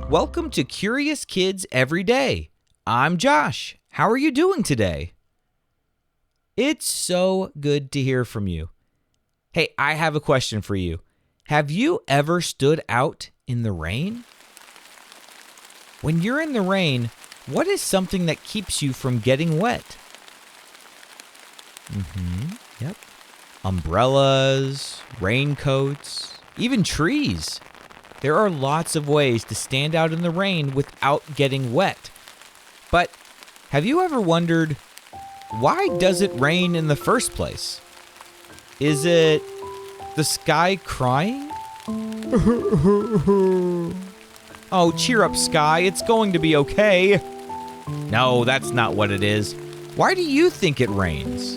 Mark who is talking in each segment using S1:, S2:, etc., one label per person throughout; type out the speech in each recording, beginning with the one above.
S1: Welcome to Curious Kids Every Day. I'm Josh. How are you doing today? It's so good to hear from you. Hey, I have a question for you. Have you ever stood out in the rain? When you're in the rain, what is something that keeps you from getting wet? Yep. Umbrellas, raincoats, even trees. There are lots of ways to stand out in the rain without getting wet. But have you ever wondered, why does it rain in the first place? Is it the sky crying? Oh, cheer up, sky. It's going to be okay. No, that's not what it is. Why do you think it rains?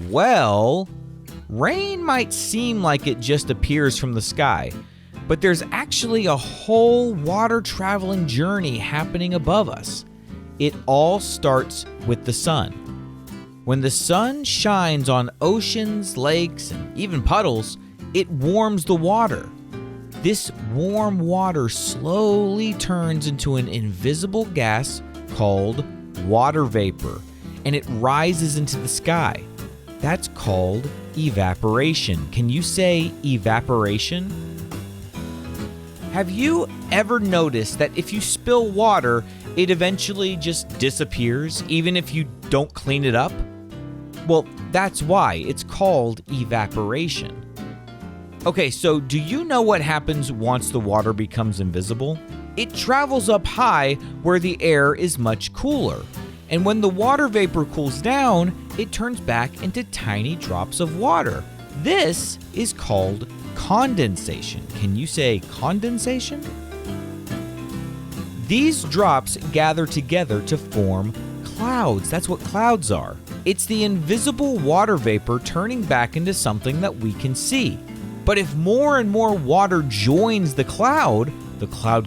S1: Well, rain might seem like it just appears from the sky, but there's actually a whole water-traveling journey happening above us. It all starts with the sun. When the sun shines on oceans, lakes, and even puddles, it warms the water. This warm water slowly turns into an invisible gas called water vapor, and it rises into the sky. That's called evaporation. Can you say evaporation? Have you ever noticed that if you spill water, it eventually just disappears, even if you don't clean it up? Well, that's why it's called evaporation. Okay, so do you know what happens once the water becomes invisible? It travels up high where the air is much cooler. And when the water vapor cools down, it turns back into tiny drops of water. This is called condensation. Can you say condensation? These drops gather together to form clouds. That's what clouds are. It's the invisible water vapor turning back into something that we can see. But if more and more water joins the cloud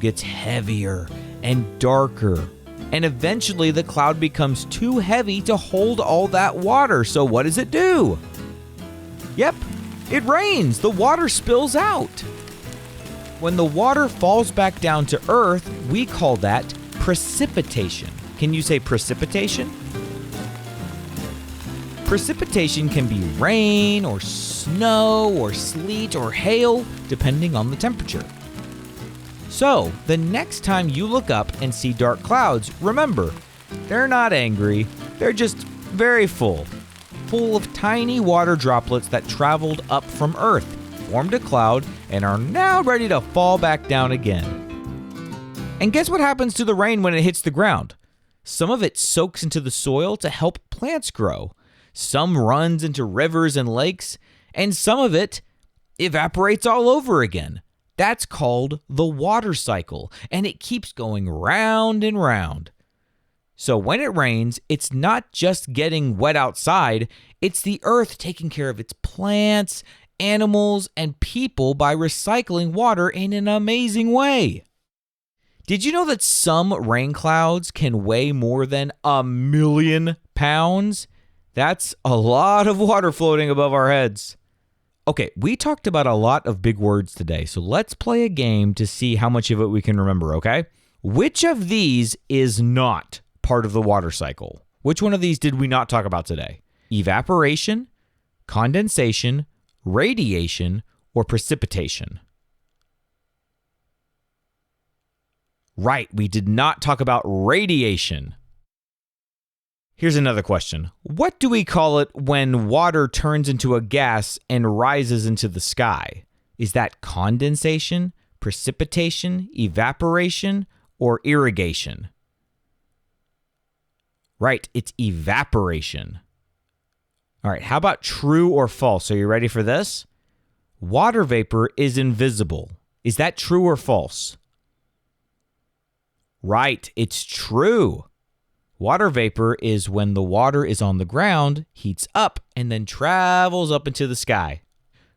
S1: gets heavier and darker. And eventually the cloud becomes too heavy to hold all that water. So what does it do? Yep, it rains. The water spills out. When the water falls back down to earth, we call that precipitation. Can you say precipitation? Precipitation can be rain or snow or sleet or hail, depending on the temperature. So, the next time you look up and see dark clouds, remember, they're not angry, they're just very full of tiny water droplets that traveled up from Earth, formed a cloud, and are now ready to fall back down again. And guess what happens to the rain when it hits the ground? Some of it soaks into the soil to help plants grow. Some runs into rivers and lakes, and some of it evaporates all over again. That's called the water cycle, and it keeps going round and round. So when it rains, it's not just getting wet outside, it's the earth taking care of its plants, animals, and people by recycling water in an amazing way. Did you know that some rain clouds can weigh more than 1,000,000 pounds? That's a lot of water floating above our heads. Okay, we talked about a lot of big words today, so let's play a game to see how much of it we can remember, okay? Which of these is not part of the water cycle? Which one of these did we not talk about today? Evaporation, condensation, radiation, or precipitation? Right, we did not talk about radiation. Here's another question. What do we call it when water turns into a gas and rises into the sky? Is that condensation, precipitation, evaporation, or irrigation? Right, it's evaporation. All right, how about true or false? Are you ready for this? Water vapor is invisible. Is that true or false? Right, it's true. Water vapor is when the water is on the ground, heats up, and then travels up into the sky.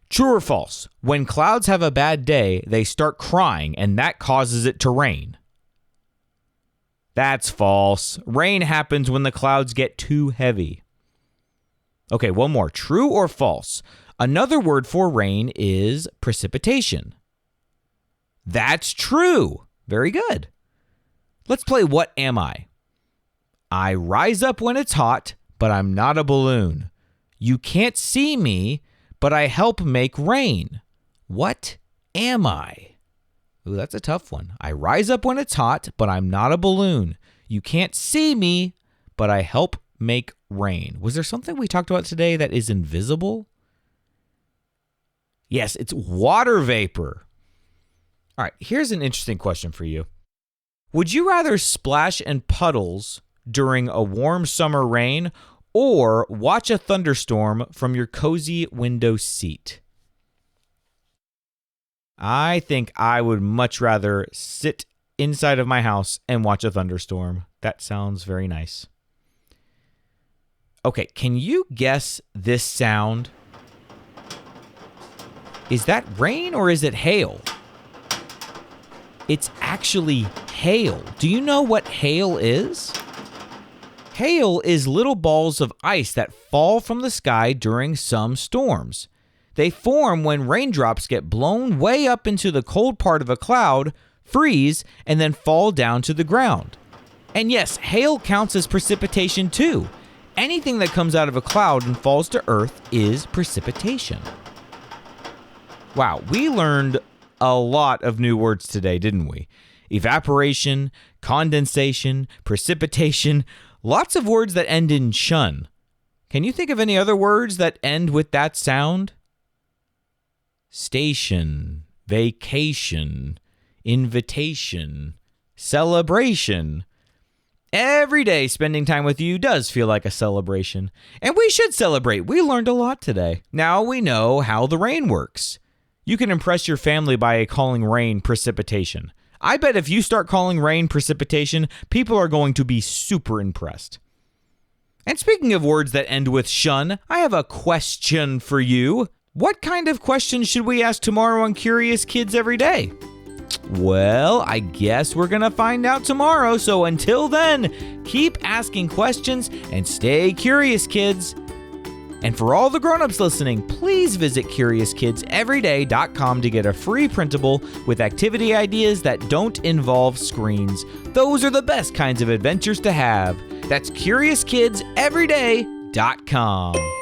S1: True or false? When clouds have a bad day, they start crying, and that causes it to rain. That's false. Rain happens when the clouds get too heavy. Okay, one more. True or false? Another word for rain is precipitation. That's true. Very good. Let's play What Am I? I rise up when it's hot, but I'm not a balloon. You can't see me, but I help make rain. What am I? Ooh, that's a tough one. I rise up when it's hot, but I'm not a balloon. You can't see me, but I help make rain. Was there something we talked about today that is invisible? Yes, it's water vapor. All right, here's an interesting question for you. Would you rather splash in puddles during a warm summer rain or watch a thunderstorm from your cozy window seat? I think I would much rather sit inside of my house and watch a thunderstorm. That sounds very nice. Okay, can you guess this sound? Is that rain or is it hail? It's actually hail. Do you know what hail is? Hail is little balls of ice that fall from the sky during some storms. They form when raindrops get blown way up into the cold part of a cloud, freeze, and then fall down to the ground. And yes, hail counts as precipitation too. Anything that comes out of a cloud and falls to earth is precipitation. Wow, we learned a lot of new words today, didn't we? Evaporation, condensation, precipitation, lots of words that end in shun. Can you think of any other words that end with that sound? Station, vacation, invitation, celebration. Every day spending time with you does feel like a celebration. And we should celebrate. We learned a lot today. Now we know how the rain works. You can impress your family by calling rain precipitation. I bet if you start calling rain precipitation, people are going to be super impressed. And speaking of words that end with shun, I have a question for you. What kind of questions should we ask tomorrow on Curious Kids Every Day? Well, I guess we're going to find out tomorrow. So until then, keep asking questions and stay curious, kids. And for all the grown-ups listening, please visit CuriousKidsEveryday.com to get a free printable with activity ideas that don't involve screens. Those are the best kinds of adventures to have. That's CuriousKidsEveryday.com.